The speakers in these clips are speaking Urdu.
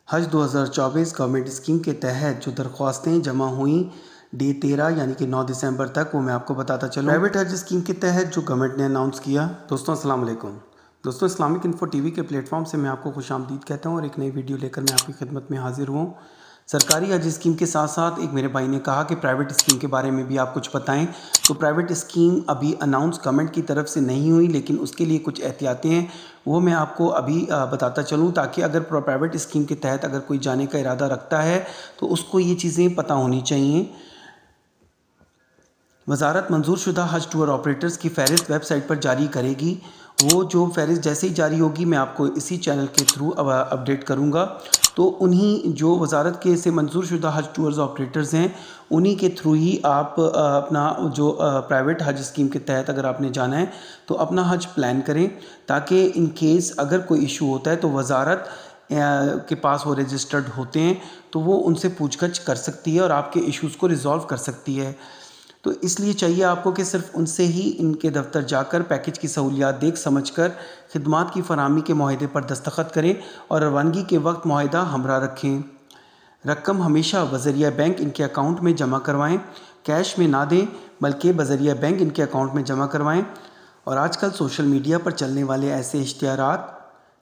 حج 2024 گورنمنٹ اسکیم کے تحت جو درخواستیں جمع ہوئیں ڈے 13 یعنی کہ 9 دسمبر تک، وہ میں آپ کو بتاتا چلوں۔ پرائیویٹ حج اسکیم کے تحت جو گورنمنٹ نے اناؤنس کیا۔ دوستوں السلام علیکم۔ دوستوں اسلامک انفو ٹی وی کے پلیٹ فارم سے میں آپ کو خوش آمدید کہتا ہوں اور ایک نئی ویڈیو لے کر میں آپ کی خدمت میں حاضر ہوں۔ سرکاری حج اسکیم کے ساتھ ساتھ ایک میرے بھائی نے کہا کہ پرائیویٹ اسکیم کے بارے میں بھی آپ کچھ بتائیں، تو پرائیویٹ اسکیم ابھی اناؤنس گورنمنٹ کی طرف سے نہیں ہوئی، لیکن اس کے لیے کچھ احتیاطیں ہیں، وہ میں آپ کو ابھی بتاتا چلوں، تاکہ اگر پرائیویٹ اسکیم کے تحت اگر کوئی جانے کا ارادہ رکھتا ہے تو اس کو یہ چیزیں پتہ ہونی چاہیے۔ وزارت منظور شدہ حج ٹور آپریٹرز کی فہرست ویب سائٹ پر جاری کرے گی۔ وہ جو فہرست جیسے ہی جاری ہوگی میں آپ کو اسی چینل کے تھرو اپڈیٹ کروں گا، تو انہی جو وزارت کے سے منظور شدہ حج ٹورز آپریٹرز ہیں، انہی کے تھرو ہی آپ اپنا جو پرائیویٹ حج اسکیم کے تحت اگر آپ نے جانا ہے تو اپنا حج پلان کریں، تاکہ ان کیس اگر کوئی ایشو ہوتا ہے تو وزارت کے پاس وہ رجسٹرڈ ہوتے ہیں، تو وہ ان سے پوچھ گچھ کر سکتی ہے اور آپ کے ایشوز کو ریزالو کر سکتی ہے۔ تو اس لیے چاہیے آپ کو کہ صرف ان سے ہی ان کے دفتر جا کر پیکج کی سہولیات دیکھ سمجھ کر خدمات کی فراہمی کے معاہدے پر دستخط کریں اور روانگی کے وقت معاہدہ ہمراہ رکھیں۔ رقم ہمیشہ بذریعہ بینک ان کے اکاؤنٹ میں جمع کروائیں، کیش میں نہ دیں بلکہ بذریعہ بینک ان کے اکاؤنٹ میں جمع کروائیں۔ اور آج کل سوشل میڈیا پر چلنے والے ایسے اشتہارات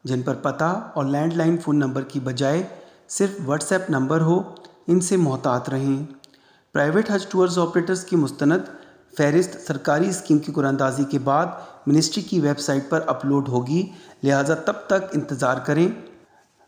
جن پر پتہ اور لینڈ لائن فون نمبر کی بجائے صرف واٹس ایپ نمبر ہو، ان سے محتاط رہیں۔ پرائیویٹ حج ٹورز آپریٹرز کی مستند فہرست سرکاری اسکیم کی قرعہ اندازی کے بعد منسٹری کی ویب سائٹ پر اپلوڈ ہوگی، لہٰذا تب تک انتظار کریں۔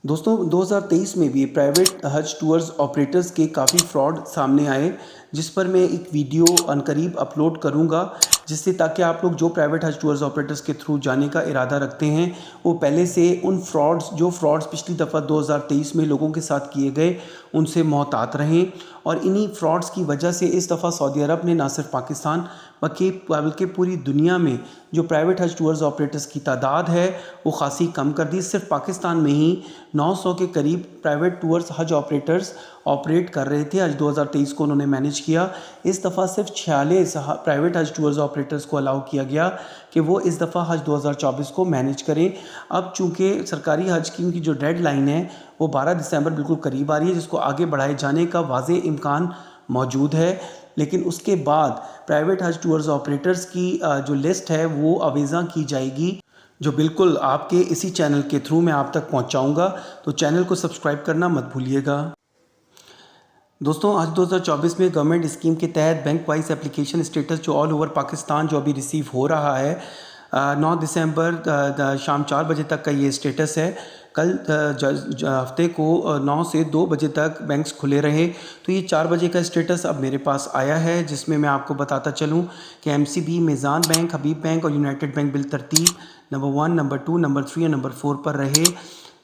دوستوں 2023 میں بھی پرائیویٹ حج ٹورز آپریٹرز کے کافی فراڈ سامنے آئے، جس پر میں ایک ویڈیو عنقریب اپلوڈ کروں گا، جس سے تاکہ آپ لوگ جو پرائیویٹ حج ٹورز آپریٹرز کے تھرو جانے کا ارادہ رکھتے ہیں، وہ پہلے سے ان فراڈز پچھلی دفعہ 2023 میں لوگوں کے ساتھ کیے گئے ان سے محتاط رہیں۔ اور انہی فراڈز کی وجہ سے اس دفعہ سعودی عرب نے نہ صرف پاکستان بلکہ پوری دنیا میں جو پرائیویٹ حج ٹورز آپریٹرز کی تعداد ہے وہ خاصی کم کر دی۔ صرف پاکستان میں ہی 900 کے قریب پرائیویٹ ٹورز حج آپریٹرز آپریٹ کر رہے تھے۔ حج 2023 کو انہوں نے مینیج کیا۔ اس دفعہ صرف 46 پرائیویٹ حج ٹورز آپریٹرز کو الاؤ کیا گیا کہ وہ اس دفعہ حج 2024 کو مینیج کریں۔ اب چونکہ سرکاری حج اسکیم کی جو ڈیڈ لائن ہے وہ 12 دسمبر بالکل قریب آ رہی ہے، جس کو آگے بڑھائے جانے کا واضح امکان موجود ہے، لیکن اس کے بعد پرائیویٹ حج ٹورز آپریٹرز کی جو لسٹ ہے وہ آویزاں کی جائے گی، جو بالکل آپ کے اسی چینل کے تھرو میں آپ تک پہنچاؤں گا، تو چینل کو سبسکرائب کرنا مت بھولیے گا۔ دوستوں حج 2024 میں گورنمنٹ اسکیم کے تحت بینک وائز اپلیکیشن اسٹیٹس جو آل اوور پاکستان جو ابھی ریسیو ہو رہا ہے، 9 دسمبر شام 4 بجے تک کا یہ اسٹیٹس ہے۔ کل ہفتے کو 9 سے 2 بجے تک بینکس کھلے رہے، تو یہ 4 بجے کا اسٹیٹس اب میرے پاس آیا ہے، جس میں میں آپ کو بتاتا چلوں کہ M C B, Meezan bank, Habib bank اور یونائٹڈ بینک بالترتیب نمبر 1، نمبر 2، نمبر 3 اور نمبر 4 پر رہے۔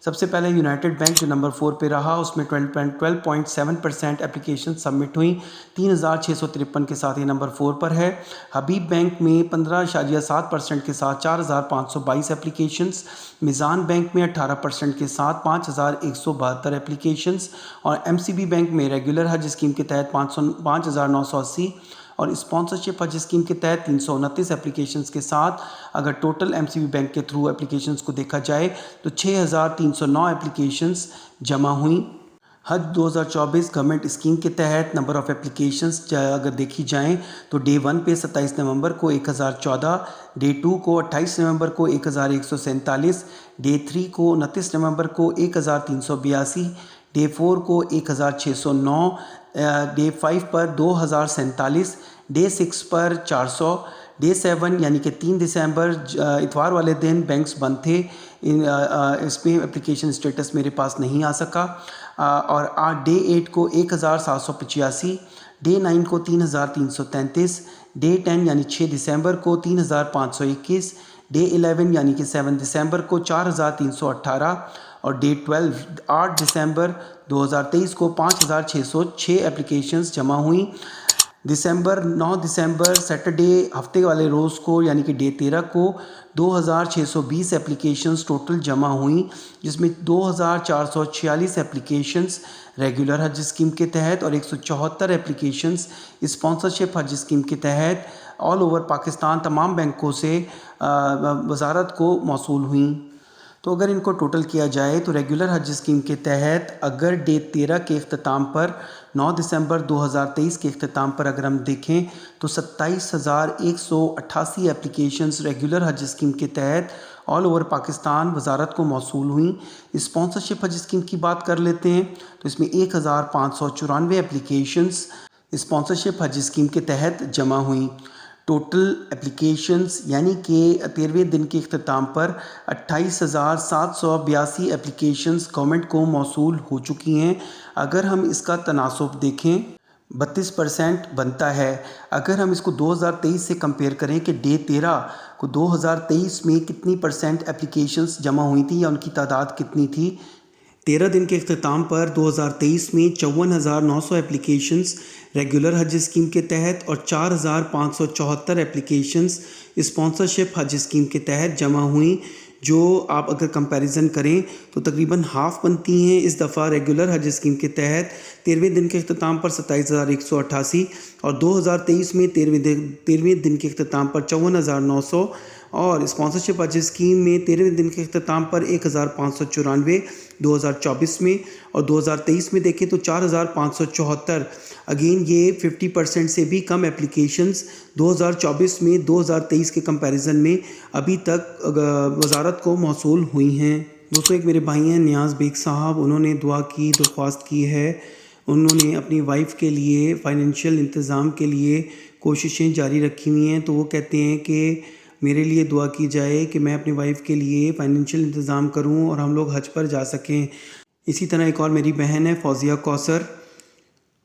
سب سے پہلے یونائٹڈ بینک جو نمبر 4 پہ رہا، اس میں 12.7% اپلیکیشن سبمٹ ہوئیں، 3653 کے ساتھ یہ نمبر 4 پر ہے۔ حبیب بینک میں 15.7% کے ساتھ 4522 اپلیکیشنز، میزان بینک میں 18% کے ساتھ 5172 اپلیکیشنز، اور ایم سی بی بینک میں ریگولر حج اسکیم کے تحت 5980 اور اسپانسرشپ حج اسکیم کے تحت 329 اپلیکیشنز کے ساتھ اگر total M C B bank کے تھرو اپلیکیشنز کو دیکھا جائے تو 6309 اپلیکیشنز جمع ہوئیں۔ حج 2024 گورنمنٹ اسکیم کے تحت نمبر آف اپلیکیشنز اگر دیکھی جائیں تو ڈے 1 پہ 27 نومبر کو 1014، ڈے 2 کو 28 نومبر کو 1147، ڈے 3 کو 29 نومبر کو 1382، ڈے 4 کو 1609، ڈے 5 پر 2047، ڈے 6 پر 400، ڈے 7 یعنی کہ 3 دسمبر اتوار والے دن بینکس بند تھے، اس پہ اپلیکیشن اسٹیٹس میرے پاس نہیں آ سکا، اور ڈے 8 کو 1785، ڈے 9 کو 3333، ڈے 10 یعنی 6 دسمبر کو 3521، ڈے 11 یعنی کہ 7 دسمبر کو 4318، اور ڈے 12 8 دسمبر 2023 کو 5606 اپلیکیشنز جمع ہوئیں۔ 9 دسمبر سیٹرڈے ہفتے والے روز کو یعنی کہ ڈے 13 کو 2620 اپلیکیشنز ٹوٹل جمع ہوئیں، جس میں 2446 اپلیکیشنز ریگولر حج اسکیم کے تحت اور 174 اپلیکیشنز اسپانسرشپ حج اسکیم کے تحت آل اوور پاکستان تمام بینکوں سے وزارت کو موصول ہوئیں۔ تو اگر ان کو ٹوٹل کیا جائے تو ریگولر حج اسکیم کے تحت اگر ڈیٹ 13 کے اختتام پر 9 دسمبر 2023 کے اختتام پر اگر ہم دیکھیں تو 27,188 اپلیکیشنز ریگولر حج اسکیم کے تحت آل اوور پاکستان وزارت کو موصول ہوئیں۔ اسپانسرشپ حج اسکیم کی بات کر لیتے ہیں تو اس میں 1,594 اپلیکیشنز اسپانسرشپ حج اسکیم کے تحت جمع ہوئیں۔ ٹوٹل اپلیکیشنز یعنی کہ 13ویں دن کے اختتام پر 28,782 اپلیکیشنز گورنمنٹ کو موصول ہو چکی ہیں۔ اگر ہم اس کا تناسب دیکھیں 32% بنتا ہے۔ اگر ہم اس کو 2023 سے کمپیئر کریں کہ ڈے 13 کو 2023 میں کتنی پرسنٹ اپلیکیشنز جمع ہوئی تھی یا ان کی تعداد کتنی تھی، 13 دن کے اختتام پر 2023 میں 54,900 اپلیکیشنز ریگولر حج اسکیم کے تحت اور 4,574 اپلیکیشنز اسپانسرشپ حج اسکیم کے تحت جمع ہوئیں، جو آپ اگر کمپیریزن کریں تو تقریباً ہاف بنتی ہیں۔ اس دفعہ ریگولر حج اسکیم کے تحت 13ویں دن کے اختتام پر 27,188 اور 2023 میں 13ویں دن کے اختتام پر 54,900 اور اسپانسرشپ حج اسکیم میں 13ویں دن کے اختتام پر 1,594 2024 میں، اور 2023 میں دیکھیں تو 4,574۔ اگین یہ 50% سے بھی کم اپلیکیشنز 2024 میں 2023 کے کمپیریزن میں ابھی تک وزارت کو موصول ہوئی ہیں۔ دوستوں، ایک میرے بھائی ہیں نیاز بیگ صاحب، انہوں نے دعا کی درخواست کی ہے۔ انہوں نے اپنی وائف کے لیے فائنینشیل انتظام کے لیے کوششیں جاری رکھی ہوئی ہیں، تو وہ کہتے ہیں کہ میرے لیے دعا کی جائے کہ میں اپنی وائف کے لیے فائنینشیل انتظام کروں اور ہم لوگ حج پر جا سکیں۔ اسی طرح ایک اور میری بہن ہے فوزیہ کوثر،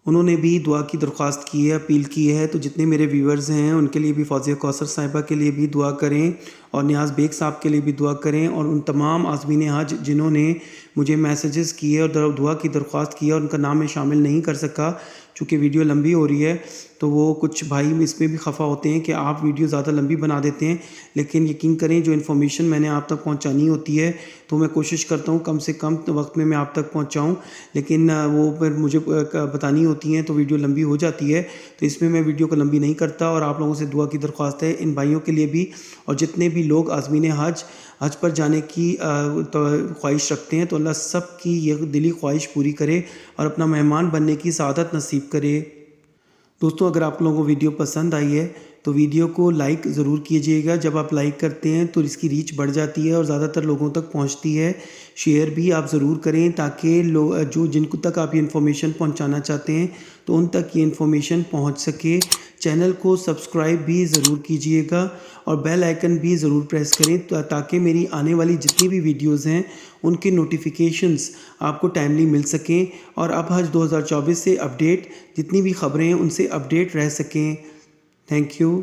انہوں نے بھی دعا کی درخواست کی ہے، اپیل کی ہے، تو جتنے میرے ویورز ہیں ان کے لیے بھی فوزیہ کوثر صاحبہ کے لیے بھی دعا کریں اور نیاز بیگ صاحب کے لیے بھی دعا کریں، اور ان تمام عازمین حج جنہوں نے مجھے میسیجز کیے اور دعا کی درخواست کی ہے اور ان کا نام میں شامل نہیں کر سکا چونکہ ویڈیو لمبی ہو رہی ہے، تو وہ کچھ بھائی اس میں بھی خفا ہوتے ہیں کہ آپ ویڈیو زیادہ لمبی بنا دیتے ہیں، لیکن یقین کریں جو انفارمیشن میں نے آپ تک پہنچانی ہوتی ہے تو میں کوشش کرتا ہوں کم سے کم وقت میں آپ تک پہنچاؤں، لیکن وہ پھر مجھے بتانی ہوتی ہیں تو ویڈیو لمبی ہو جاتی ہے، تو اس میں ویڈیو کو لمبی نہیں کرتا، اور آپ لوگوں سے دعا کی درخواست ہے ان بھائیوں کے لیے بھی، اور جتنے بھی لوگ عازمین حج پر جانے کی خواہش رکھتے ہیں تو اللہ سب کی یہ دلی خواہش پوری کرے اور اپنا مہمان بننے کی سعادت نصیب کرے۔ دوستوں، اگر آپ لوگوں کو ویڈیو پسند آئی ہے تو ویڈیو کو لائک ضرور کیجئے گا۔ جب آپ لائک کرتے ہیں تو اس کی ریچ بڑھ جاتی ہے اور زیادہ تر لوگوں تک پہنچتی ہے۔ شیئر بھی آپ ضرور کریں تاکہ جن کو تک آپ یہ انفارمیشن پہنچانا چاہتے ہیں تو ان تک یہ انفارمیشن پہنچ سکے۔ چینل کو سبسکرائب بھی ضرور کیجئے گا اور بیل آئیکن بھی ضرور پریس کریں تاکہ میری آنے والی جتنی بھی ویڈیوز ہیں ان کے نوٹیفیکیشنز آپ کو ٹائملی مل سکیں اور اب حج 2024 سے اپڈیٹ جتنی بھی خبریں ہیں ان سے اپڈیٹ رہ سکیں۔ Thank you.